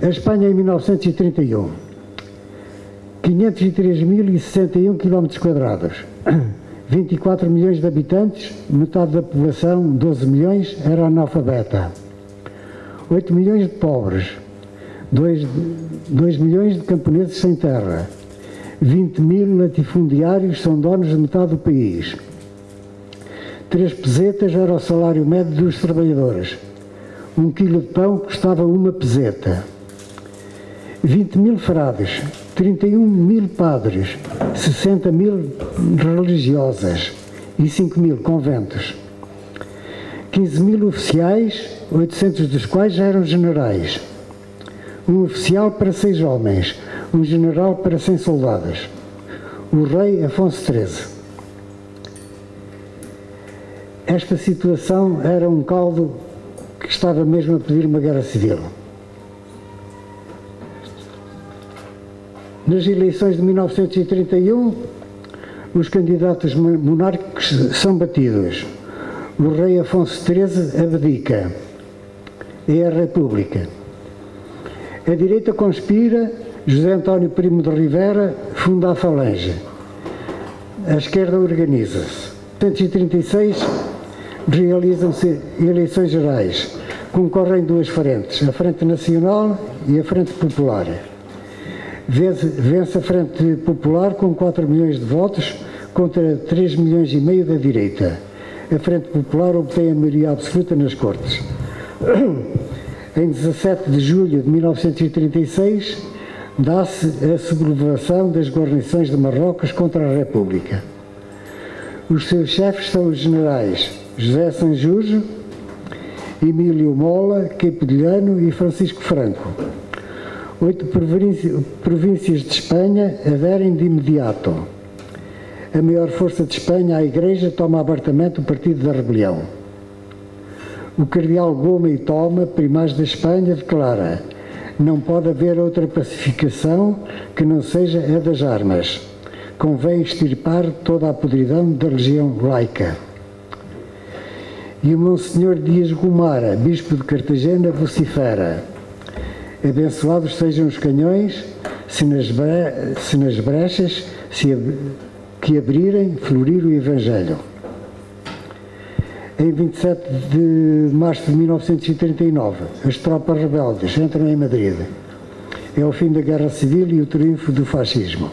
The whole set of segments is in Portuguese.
A Espanha em 1931, 503.061 km², 24 milhões de habitantes, metade da população, 12 milhões, era analfabeta. 8 milhões de pobres, 2 milhões de camponeses sem terra, 20 mil latifundiários são donos de metade do país. 3 pesetas era o salário médio dos trabalhadores. 1 quilo de pão custava 1 peseta. 20 mil frades, 31 mil padres, 60 mil religiosas e 5 mil conventos. 15 mil oficiais, 800 dos quais já eram generais. Um oficial para 6 homens, um general para 100 soldados. O rei Afonso XIII. Esta situação era um caldo que estava mesmo a pedir uma guerra civil. Nas eleições de 1931, os candidatos monárquicos são batidos. O rei Afonso XIII abdica. É a República. A direita conspira, José António Primo de Rivera funda a Falange. A esquerda organiza-se. Em 1936, realizam-se eleições gerais. Concorrem 2 frentes, a Frente Nacional e a Frente Popular. Vence a Frente Popular com 4 milhões de votos contra 3 milhões e meio da direita. A Frente Popular obtém a maioria absoluta nas Cortes. Em 17 de julho de 1936, dá-se a sublevação das guarnições de Marrocos contra a República. Os seus chefes são os generais José Sanjurjo, Emílio Mola, Capodilhano e Francisco Franco. 8 províncias de Espanha aderem de imediato. A maior força de Espanha, a Igreja, toma abertamente o Partido da Rebelião. O cardeal Goma e Toma, primaz da Espanha, declara: não pode haver outra pacificação que não seja a das armas. Convém extirpar toda a podridão da religião laica. E o Monsenhor Dias Gomara, bispo de Cartagena, vocifera: abençoados sejam os canhões, se nas brechas que abrirem, florir o Evangelho. Em 27 de março de 1939, as tropas rebeldes entram em Madrid. É o fim da Guerra Civil e o triunfo do fascismo.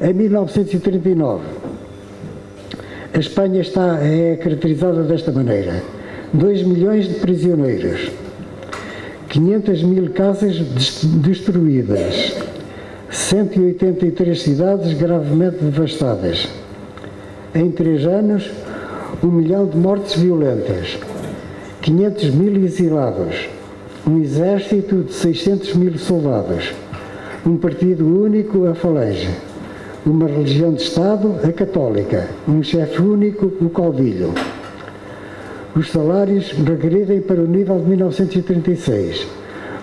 Em 1939, a Espanha é caracterizada desta maneira: 2 milhões de prisioneiros, 500 mil casas destruídas, 183 cidades gravemente devastadas. Em 3 anos, 1 milhão de mortes violentas, 500 mil exilados, um exército de 600 mil soldados, um partido único, a Falange, uma religião de Estado, a católica, um chefe único, o caudilho. Os salários regredem para o nível de 1936.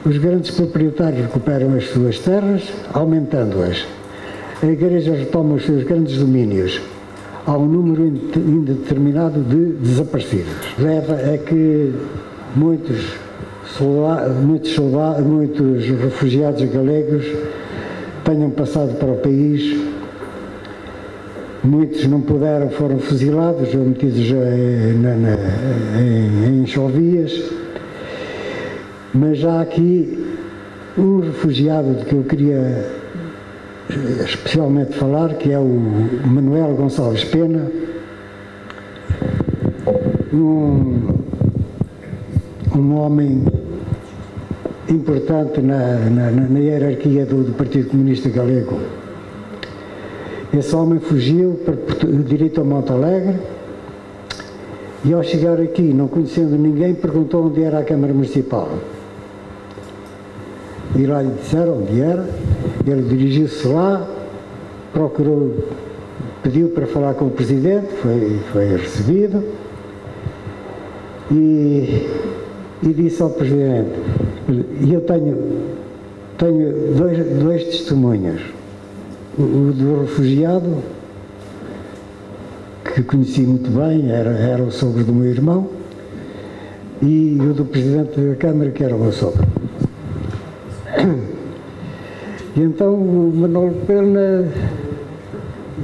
Os grandes proprietários recuperam as suas terras, aumentando-as. A Igreja retoma os seus grandes domínios. Há um número indeterminado de desaparecidos. Leva a que muitos refugiados galegos tenham passado para o país. Muitos não puderam, foram fuzilados ou metidos em enxovias. Mas há aqui um refugiado de que eu queria especialmente falar, que é o Manuel Gonçalves Pena, um homem importante na hierarquia do Partido Comunista Galego. Esse homem fugiu direito a Monte Alegre e, ao chegar aqui, não conhecendo ninguém, perguntou onde era a Câmara Municipal. E lá lhe disseram onde era. Ele dirigiu-se lá, pediu para falar com o Presidente, foi recebido e disse ao Presidente: eu tenho dois testemunhas. O do refugiado, que conheci muito bem, era o sogro do meu irmão, e o do Presidente da Câmara, que era o meu sogro. E então o Manolo Pena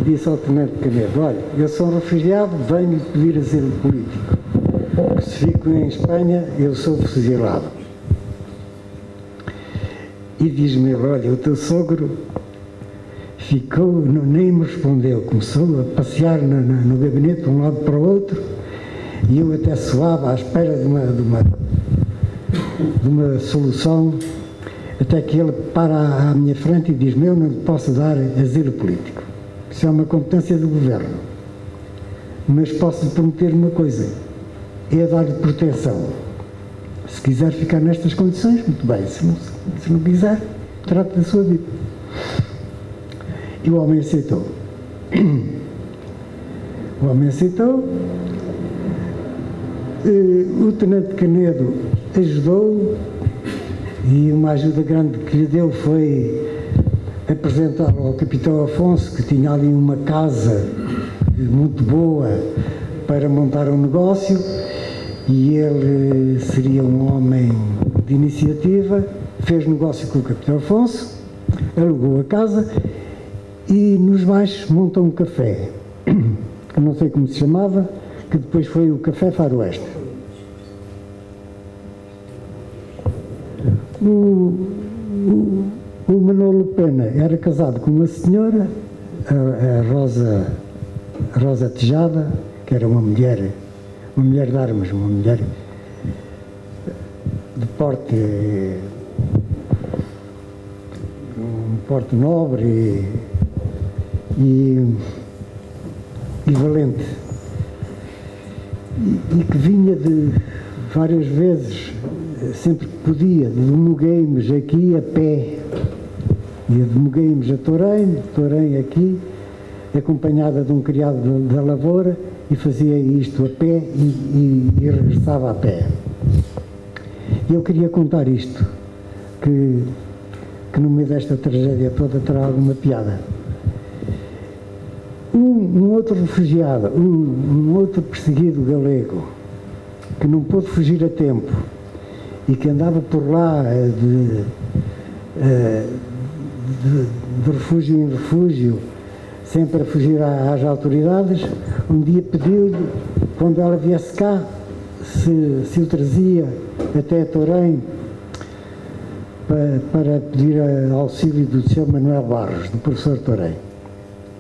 disse ao Tenente Canedo: olha, eu sou um refugiado, venho pedir asilo político. Se fico em Espanha, eu sou fuzilado. E diz-me ele: olha, o teu sogro ficou, nem me respondeu, começou a passear no gabinete de um lado para o outro, e eu até suava à espera de uma solução, até que ele para à minha frente e diz-me: eu não lhe posso dar asilo político, isso é uma competência do governo, mas posso lhe prometer uma coisa, é dar-lhe proteção. Se quiser ficar nestas condições, muito bem, se não quiser, trate da sua vida. E o homem aceitou. O homem aceitou. O Tenente Canedo ajudou, e uma ajuda grande que lhe deu foi apresentá-lo ao Capitão Afonso, que tinha ali uma casa muito boa para montar um negócio, e ele seria um homem de iniciativa, fez negócio com o Capitão Afonso, alugou a casa e nos baixos montou um café, que não sei como se chamava, que depois foi o Café Faroeste. O Manolo Pena era casado com uma senhora, a Rosa Tejada, que era uma mulher de armas, uma mulher de porte nobre e valente, e que vinha de várias vezes, sempre que podia, de Mogueiros aqui a pé, ia de Mogueiros a Torém aqui, acompanhada de um criado da lavoura, e fazia isto a pé e regressava a pé. E eu queria contar isto, que no meio desta tragédia toda terá alguma piada. Um outro refugiado, um outro perseguido galego, que não pôde fugir a tempo e que andava por lá de refúgio em refúgio, sempre a fugir às autoridades, um dia pediu-lhe, quando ela viesse cá, se o trazia até Torém para pedir auxílio do Sr. Manuel Barros, do professor Torém.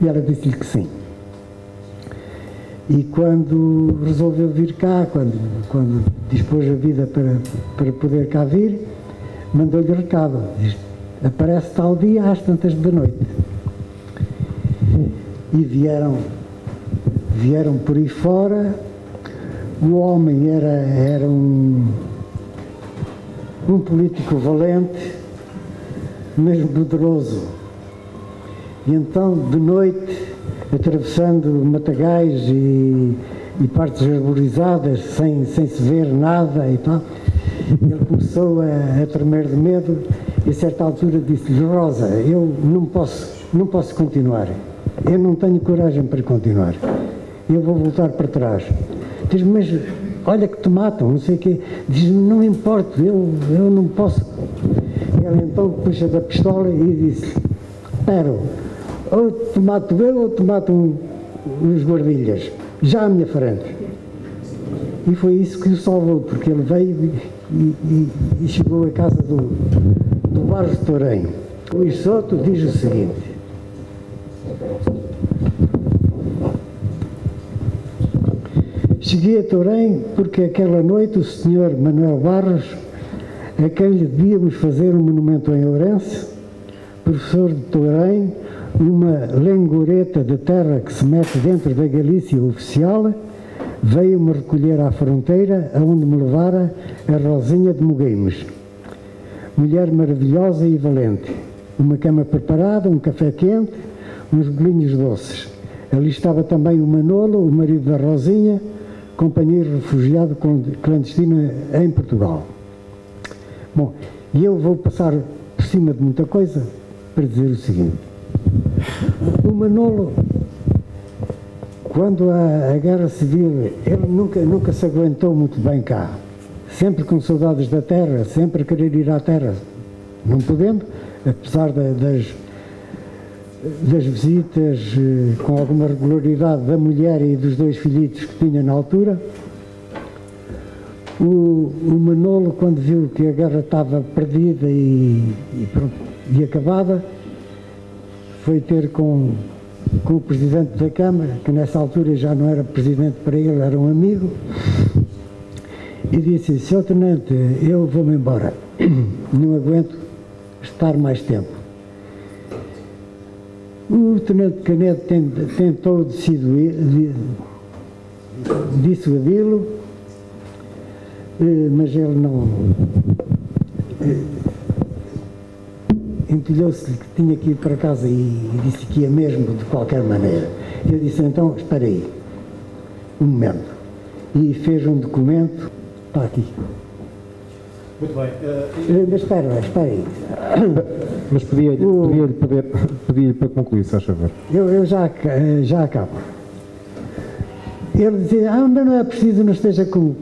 E ela disse-lhe que sim. E quando resolveu vir cá, quando dispôs a vida para poder cá vir, mandou-lhe recado. Diz: aparece tal dia às tantas da noite. E vieram por aí fora. O homem era um político valente, mesmo poderoso. E então, de noite, atravessando matagais e partes arborizadas, sem se ver nada e tal, ele começou a tremer de medo, e a certa altura disse-lhe: Rosa, eu não posso continuar, eu não tenho coragem para continuar, eu vou voltar para trás. Diz-me: mas olha que te matam, não sei o quê. Diz-me: não importa, eu não posso. Ele então puxa da pistola e disse: espera, ou te mato eu ou te matam os guardilhas, já à minha frente. E foi isso que o salvou, porque ele veio e chegou à casa do Barros de Torém. O Luís Soto diz o seguinte: cheguei a Torém porque aquela noite o Sr. Manuel Barros, a quem lhe devíamos fazer um monumento em Ourense, professor de Torém, uma lengoreta de terra que se mete dentro da Galícia oficial, veio-me recolher à fronteira, aonde me levara a Rosinha de Mogueiros. Mulher maravilhosa e valente, uma cama preparada, um café quente, uns bolinhos doces. Ali estava também o Manolo, o marido da Rosinha, companheiro refugiado clandestino em Portugal. Bom, e eu vou passar por cima de muita coisa para dizer o seguinte: o Manolo, quando a Guerra Civil, ele nunca se aguentou muito bem cá, sempre com saudades da terra, sempre a querer ir à terra, não podendo, apesar das visitas com alguma regularidade da mulher e dos 2 filhitos que tinha na altura. O Manolo, quando viu que a guerra estava perdida e acabada, foi ter com o Presidente da Câmara, que nessa altura já não era Presidente para ele, era um amigo, e disse: Sr. Tenente, eu vou-me embora, não aguento estar mais tempo. O Tenente Canedo tentou dissuadi-lo, mas ele não... empilhou-se que tinha que ir para casa e disse que ia mesmo de qualquer maneira. Eu disse: então, espera aí, um momento. E fez um documento, está aqui. Muito bem. Mas espera aí. Mas pedia-lhe para concluir, se faz favor. Eu já acabo. Ele dizia: mas não é preciso, não esteja com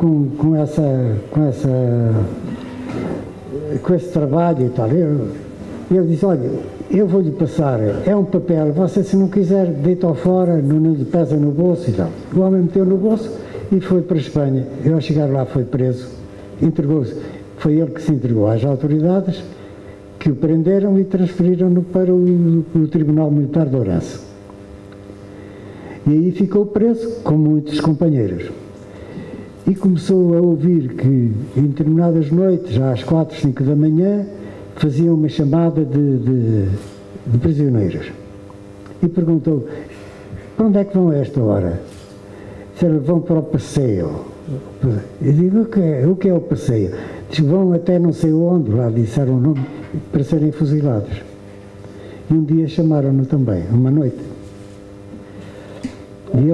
esse trabalho e tal. Ele disse: olha, eu vou-lhe passar, é um papel, você se não quiser deita-o fora, não lhe pesa no bolso e tal. O homem meteu no bolso e foi para a Espanha. Eu, ao chegar lá, foi preso, entregou-se. Foi ele que se entregou às autoridades, que o prenderam e transferiram-no para o Tribunal Militar de Ourense. E aí ficou preso com muitos companheiros. E começou a ouvir que, em determinadas noites, já às 4, 5 da manhã, faziam uma chamada de prisioneiros. E perguntou: para onde é que vão a esta hora? Disseram: vão para o passeio. Eu digo: o que é o passeio? Diz: vão até não sei onde, lá disseram o nome, para serem fuzilados. E um dia chamaram-no também, uma noite. E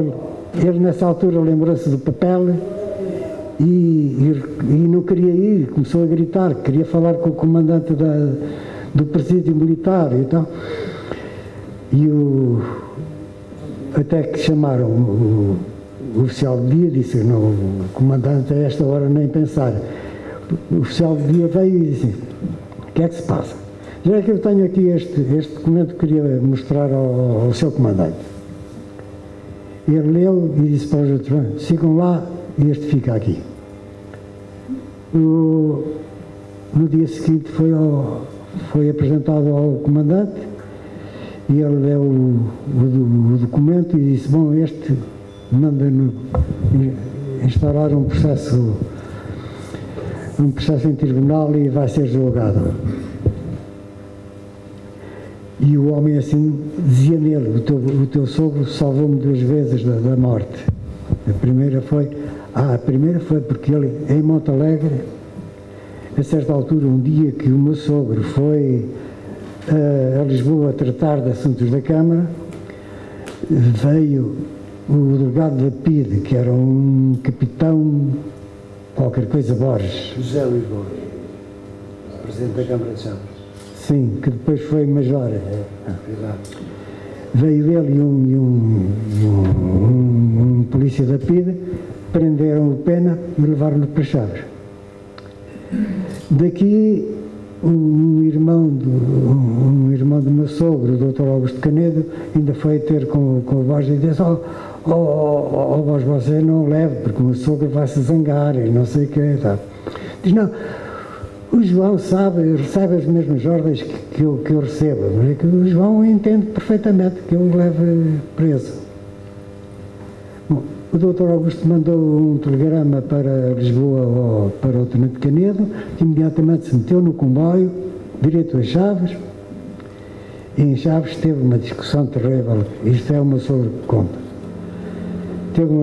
ele nessa altura lembrou-se do papel e não queria ir, começou a gritar, queria falar com o comandante do presídio militar e tal. E até que chamaram o oficial de dia, disse: não, o comandante a esta hora nem pensar. O oficial de dia veio e disse: o que é que se passa? Já é que eu tenho aqui este documento que queria mostrar ao seu comandante. Ele leu e disse para os outros: sigam lá e este fica aqui. No dia seguinte foi apresentado ao comandante e ele leu o documento e disse: bom, este manda-nos instaurar um processo em tribunal e vai ser julgado. E o homem assim dizia nele: o teu sogro salvou-me 2 vezes da morte. A primeira foi porque ele, em Montalegre, a certa altura, um dia que o meu sogro foi a Lisboa tratar de assuntos da Câmara, veio o delegado da PIDE, que era um capitão, qualquer coisa, Borges. José Luís Borges, presidente da Câmara de Chaves. Sim, que depois foi major. Exato. Veio ele e um polícia da PIDE, prenderam o Pena e levaram-no para Chaves. Daqui, um irmão do meu sogro, o Dr. Augusto Canedo, ainda foi ter com o Borges e disse: Borges, você não leve, porque o meu sogro vai se zangar e não sei o que. Tá. Diz: não, o João recebe as mesmas ordens que eu recebo, mas é que o João entende perfeitamente que eu o leve preso. Bom, o Dr. Augusto mandou um telegrama para Lisboa, para o Tenente Canedo, que imediatamente se meteu no comboio, direto a Chaves, e em Chaves teve uma discussão terrível. Isto é uma sobre conta. Teve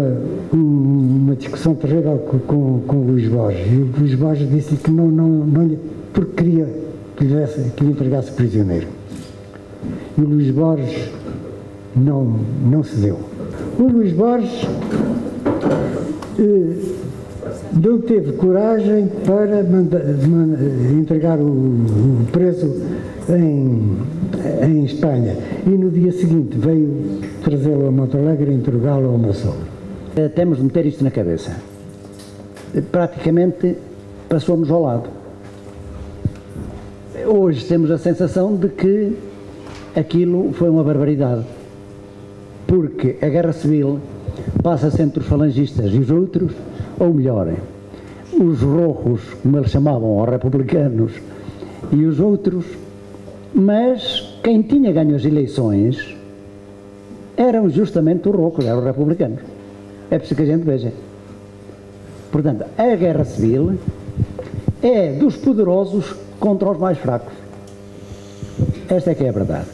uma discussão terrível com o Luís Borges, e o Luís Borges disse que não lhe, porque queria que lhe entregasse prisioneiro. E o Luís Borges não cedeu. O Luís Borges não teve coragem para entregar o preso em Espanha, e no dia seguinte veio trazê-lo a Montalegre e entregá-lo ao meu sogro. Temos de meter isto na cabeça. Praticamente passou-nos ao lado. hoje temos a sensação de que aquilo foi uma barbaridade, porque a guerra civil passa-se entre os falangistas e os outros, ou melhor, os rojos, como eles chamavam, ou republicanos, e os outros, mas quem tinha ganho as eleições eram justamente os rojos, eram os republicanos. É preciso que a gente veja. Portanto, a guerra civil é dos poderosos contra os mais fracos. Esta é que é a verdade.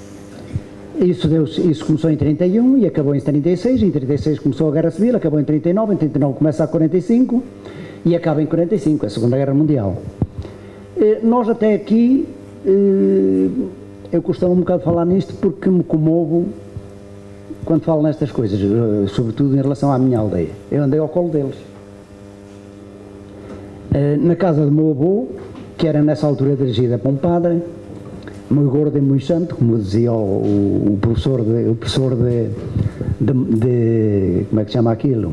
Isso começou em 31 e acabou em 36, em 36 começou a Guerra Civil, acabou em 39 começa a 45 e acaba em 45, a Segunda Guerra Mundial. Nós até aqui, eu costumo um bocado falar nisto porque me comovo quando falo nestas coisas, sobretudo em relação à minha aldeia. Eu andei ao colo deles. Na casa do meu avô, que era nessa altura dirigida por um padre, muito gordo e muito santo, como dizia o professor de como é que se chama aquilo?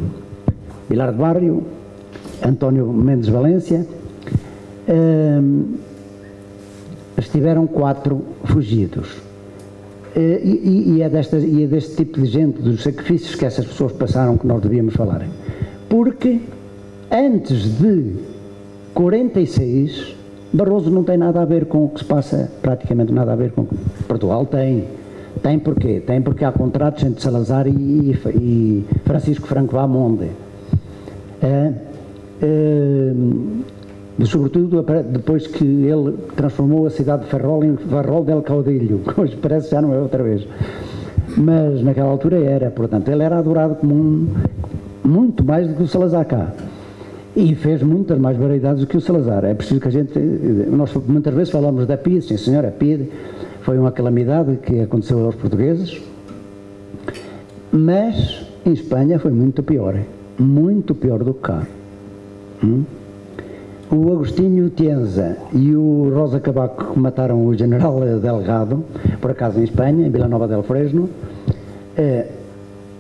Vilar de Barrio, António Mendes Valência. Estiveram 4 fugidos. E é deste tipo de gente, dos sacrifícios que essas pessoas passaram, que nós devíamos falar. Porque antes de 46, Barroso não tem nada a ver com o que se passa, praticamente nada a ver com Portugal. Tem porquê? Tem porque há contratos entre Salazar e Francisco Franco Vaamonde. Sobretudo depois que ele transformou a cidade de Ferrol em Ferrol del Caudilho, que hoje parece já não é outra vez. Mas naquela altura era, portanto, ele era adorado como muito mais do que o Salazar cá. E fez muitas mais barbaridades do que o Salazar. É preciso que a gente... Nós muitas vezes falamos da PIDE, sim senhor, a PIDE foi uma calamidade que aconteceu aos portugueses, mas em Espanha foi muito pior do que cá. O Agostinho Tienza e o Rosa Cabaco, que mataram o general Delgado, por acaso em Espanha, em Vila Nova del Fresno,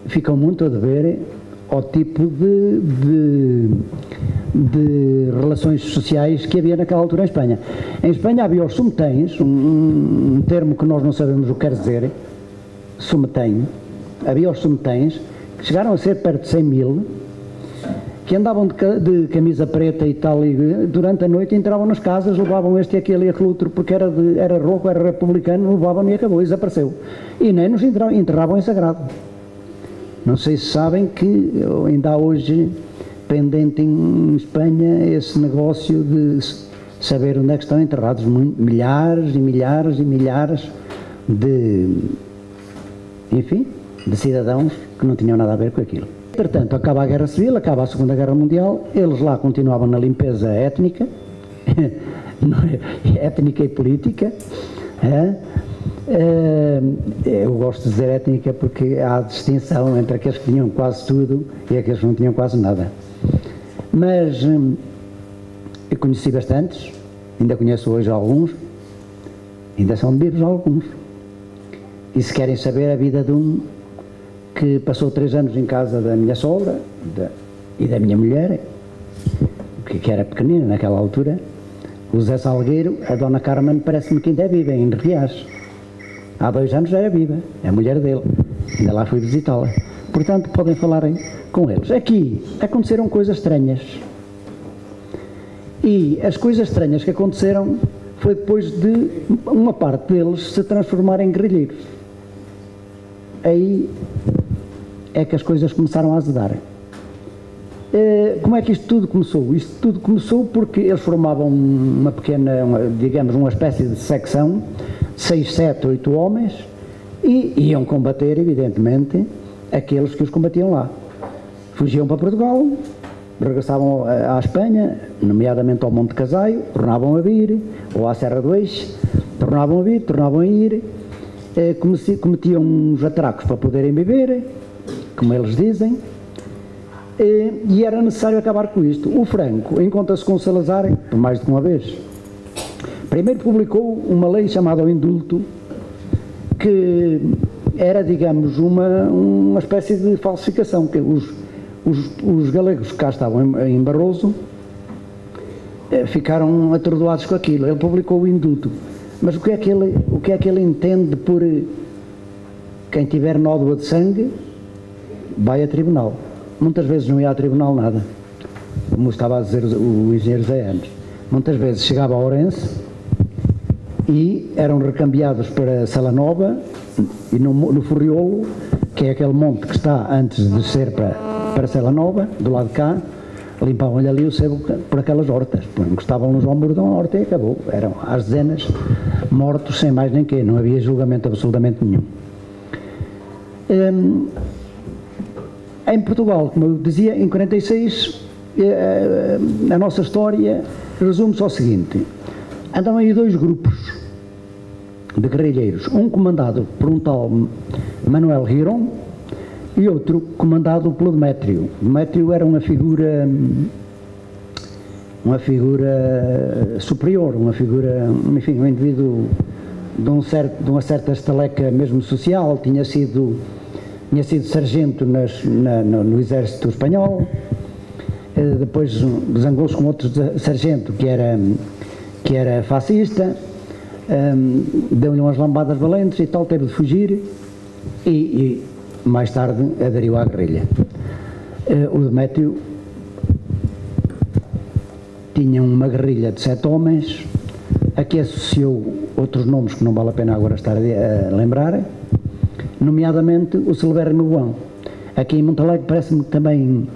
ficam muito a dever ao tipo de relações sociais que havia naquela altura em Espanha. Em Espanha havia os sumetens, um termo que nós não sabemos o que quer dizer, sumetém. Havia os sumetens, que chegaram a ser perto de 100 mil, que andavam de camisa preta e tal, e durante a noite entravam nas casas, levavam este e aquele e aquele outro, porque era roco, era republicano, levavam e acabou, e desapareceu. E nem nos enterravam em sagrado. Não sei se sabem que ainda há hoje pendente em Espanha esse negócio de saber onde é que estão enterrados milhares e milhares e milhares de cidadãos que não tinham nada a ver com aquilo. Entretanto, acaba a Guerra Civil, acaba a Segunda Guerra Mundial, eles lá continuavam na limpeza étnica, étnica e política. Eu gosto de dizer étnica porque há distinção entre aqueles que tinham quase tudo e aqueles que não tinham quase nada. Mas eu conheci bastantes, ainda conheço hoje alguns, ainda são vivos alguns. E se querem saber a vida de um que passou 3 anos em casa da minha sogra e da minha mulher, que era pequenina naquela altura, o Zé Salgueiro, a Dona Carmen parece-me que ainda é viva, em Riacho. Há 2 anos já era viva, é a mulher dele, ainda lá fui visitá-la. Portanto, podem falar com eles. Aqui aconteceram coisas estranhas. E as coisas estranhas que aconteceram foi depois de uma parte deles se transformar em guerrilheiros. Aí é que as coisas começaram a azedar. Como é que isto tudo começou? Isto tudo começou porque eles formavam uma pequena, digamos, uma espécie de secção, 6, 7, 8 homens, e iam combater, evidentemente, aqueles que os combatiam lá. Fugiam para Portugal, regressavam à Espanha, nomeadamente ao Monte Casaio, tornavam a vir, ou à Serra do Eixe, tornavam a vir, tornavam a ir, cometiam uns atracos para poderem beber, como eles dizem, e era necessário acabar com isto. O Franco encontra-se com o Salazar por mais de uma vez. Primeiro publicou uma lei chamada o Indulto, que era, digamos, uma espécie de falsificação, que os galegos que cá estavam em Barroso ficaram atordoados com aquilo. Ele publicou o Indulto. Mas o que é que ele entende por quem tiver nódoa de sangue vai a tribunal? Muitas vezes não ia a tribunal nada, como estava a dizer o engenheiro Zé Anos. Muitas vezes chegava a Ourense e eram recambiados para Salanova e no Forriolo, que é aquele monte que está antes de descer para Salanova, do lado de cá, limpavam-lhe ali o sebo por aquelas hortas, encostavam nos ombros de uma horta e acabou. Eram às dezenas mortos sem mais nem quê, não havia julgamento absolutamente nenhum. Em Portugal, como eu dizia, em 46, a nossa história resume-se ao seguinte: andavam aí dois grupos de guerrilheiros, um comandado por um tal Manuel Giron e outro comandado pelo Demétrio. Demétrio era uma figura superior, uma figura, enfim, um indivíduo de uma certa estaleca mesmo social, tinha sido sargento no exército espanhol, depois zangou-se com outro sargento que era fascista, deu-lhe umas lambadas valentes e tal, teve de fugir e mais tarde aderiu à guerrilha. O Demétrio tinha uma guerrilha de 7 homens, a que associou outros nomes que não vale a pena agora estar a lembrar, nomeadamente o Silvério Noguão. Aqui em Montalegre parece-me que também,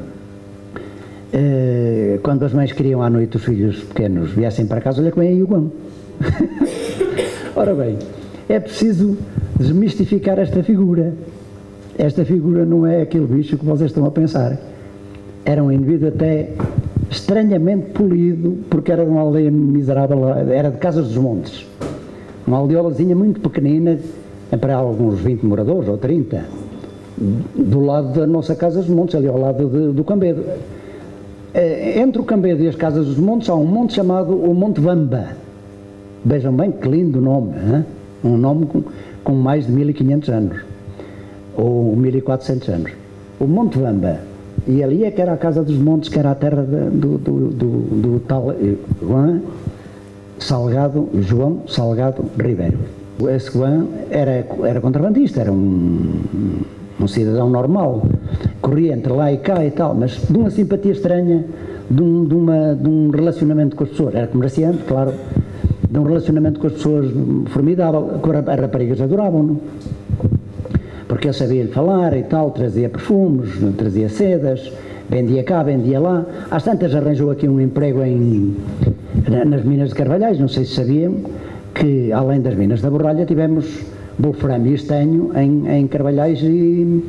quando as mães queriam à noite os filhos pequenos viessem para casa, olha que vem aí o Guão. Ora bem, é preciso desmistificar esta figura. Esta figura não é aquele bicho que vocês estão a pensar. Era um indivíduo até estranhamente polido, porque era de uma aldeia miserável, era de Casas dos Montes. Uma aldeolazinha muito pequenina, para alguns 20 moradores, ou 30, do lado da nossa Casa dos Montes, ali ao lado do Cambedo. Entre o Cambedo e as Casas dos Montes há um monte chamado o Monte Vamba. Vejam bem que lindo nome, hein? Um nome com mais de 1500 anos, ou 1400 anos. O Monte Vamba. E ali é que era a Casa dos Montes, que era a terra do tal João Salgado Ribeiro. Esse João era contrabandista, era um cidadão normal, corria entre lá e cá e tal, mas de uma simpatia estranha, de um relacionamento com as pessoas. Era comerciante, claro, de um relacionamento com as pessoas formidável. As raparigas adoravam-no, porque ele sabia-lhe falar e tal, trazia perfumes, trazia sedas, vendia cá, vendia lá. Às tantas arranjou aqui um emprego nas minas de Carvalhais. Não sei se sabiam que, além das minas da Borralha, tivemos wolframio e estanho em Carvalhais e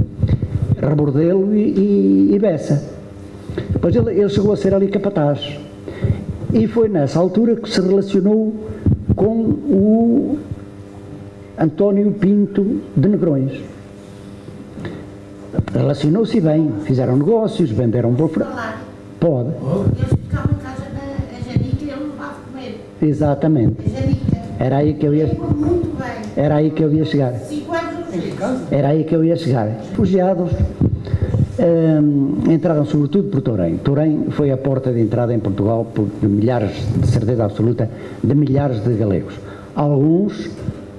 Rebordelo e Bessa. Depois ele chegou a ser ali capataz. E foi nessa altura que se relacionou com o António Pinto de Negrões. Relacionou-se bem, fizeram negócios, venderam wolframio. Pode. Eles ficavam em casa na Janica e ele levava a comer. Exatamente. A Janica. Era aí que eu ia. Muito bem. Era aí que eu ia chegar. 5 anos no Rio. Era aí que eu ia chegar. Refugiados entraram sobretudo por Torém. Torém foi a porta de entrada em Portugal por milhares, de certeza absoluta, de milhares de galegos. Alguns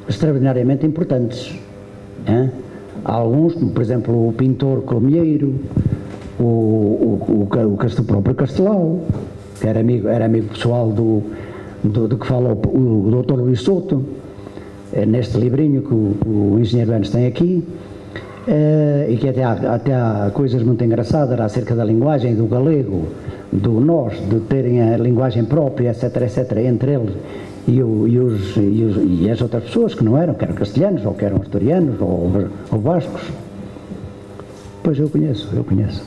extraordinariamente importantes. Alguns, como por exemplo o pintor Colmeiro, o próprio Castelau, que era amigo pessoal do que fala o Dr. Luís Souto, neste livrinho que o engenheiro Anos tem aqui, e que até há coisas muito engraçadas acerca da linguagem do galego, do nós, de terem a linguagem própria, etc, etc, entre eles e as outras pessoas que não eram, que eram castelhanos, ou que eram asturianos, ou bascos. Pois eu conheço.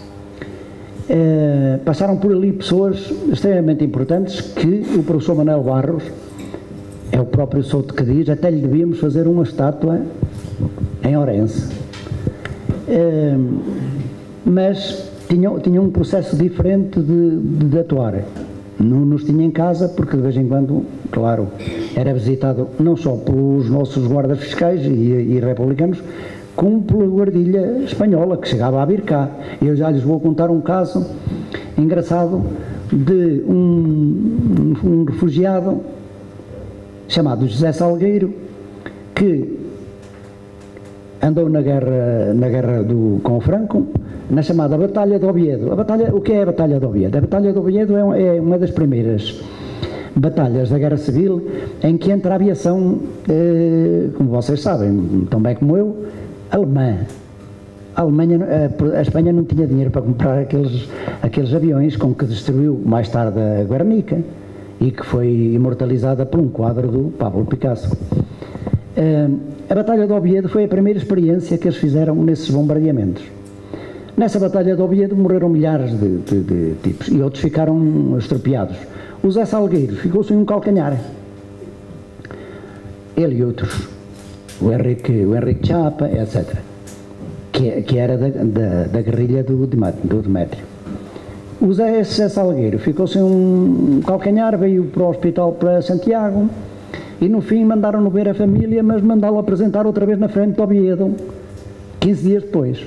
Passaram por ali pessoas extremamente importantes que o professor Manuel Barros, é o próprio Souto que diz, até lhe devíamos fazer uma estátua em Ourense. Mas tinha um processo diferente de atuar. Não nos tinha em casa, porque de vez em quando, claro, era visitado não só pelos nossos guardas fiscais e republicanos, como pela guardilha espanhola, que chegava a vir cá. Eu já lhes vou contar um caso engraçado de um refugiado chamado José Salgueiro, que andou na guerra com o Franco, na chamada Batalha de Oviedo. O que é a Batalha de Oviedo? A Batalha de Oviedo é uma das primeiras batalhas da Guerra Civil em que entra a aviação, como vocês sabem, tão bem como eu, alemã. A Espanha não tinha dinheiro para comprar aqueles aviões com que destruiu mais tarde a Guernica e que foi imortalizada por um quadro do Pablo Picasso. A Batalha de Oviedo foi a primeira experiência que eles fizeram nesses bombardeamentos. Nessa Batalha de Oviedo morreram milhares de tipos e outros ficaram estropiados. O Zé Salgueiro ficou sem um calcanhar. Ele e outros. O Henrique Chapa, etc. Que era da guerrilha do Demétrio. O Zé Salgueiro ficou sem um calcanhar, veio para o hospital para Santiago e no fim mandaram-no ver a família, mas mandaram-lo apresentar outra vez na frente de Oviedo, 15 dias depois.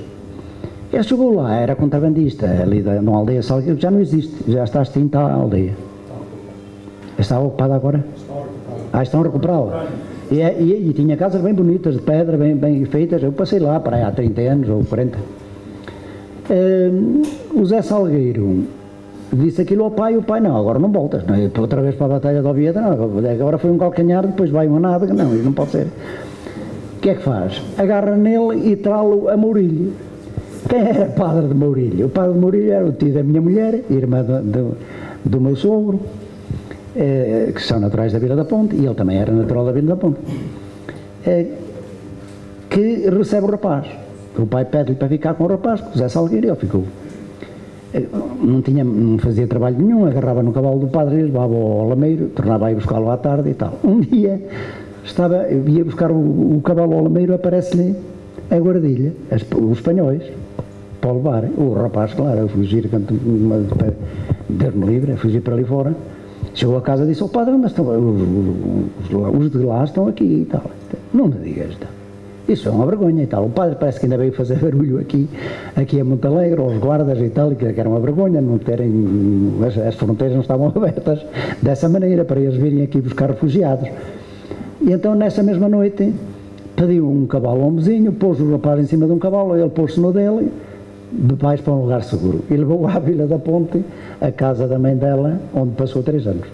Ele chegou lá, era contrabandista, ali numa aldeia Salgueiro, já não existe, já está extinta a aldeia. Está ocupada agora? Estão a recuperá-la. E tinha casas bem bonitas, de pedra, bem feitas. Eu passei lá para aí há 30 anos ou 40. O Zé Salgueiro disse aquilo ao pai, e o pai, não, agora não voltas, não, outra vez para a Batalha de Oviedo, não, agora foi um calcanhar, depois vai uma nádega, não, isso não pode ser. O que é que faz? Agarra nele e trá-lo a Mourilho. Quem era padre de Mourilho? O padre de Mourilho era o tio da minha mulher, irmã do meu sogro, que são naturais da Vila da Ponte, e ele também era natural da Vila da Ponte, que recebe o rapaz. O pai pede-lhe para ficar com o rapaz, com o Zé Salgueiro, e ele ficou. Não fazia trabalho nenhum, agarrava no cavalo do padre, levava ao Lameiro, tornava a ir buscá-lo à tarde e tal. Um dia ia buscar o cavalo ao Lameiro, aparece-lhe a guardilha, os espanhóis, para o levar. O rapaz, claro, a fugir, Deus-me livre, a fugir para ali fora. Chegou a casa e disse ao padre, mas estão, os de lá estão aqui e tal. Não me digas, tal. Isso é uma vergonha e tal. O padre parece que ainda veio fazer barulho aqui a Montalegre, aos guardas e tal, que era uma vergonha não terem, as fronteiras não estavam abertas dessa maneira, para eles virem aqui buscar refugiados. E então nessa mesma noite pediu um cavalo ao homenzinho, pôs o rapaz em cima de um cavalo, ele pôs-se no dele, de paz para um lugar seguro. E levou à Vila da Ponte, a casa da mãe dela, onde passou 3 anos.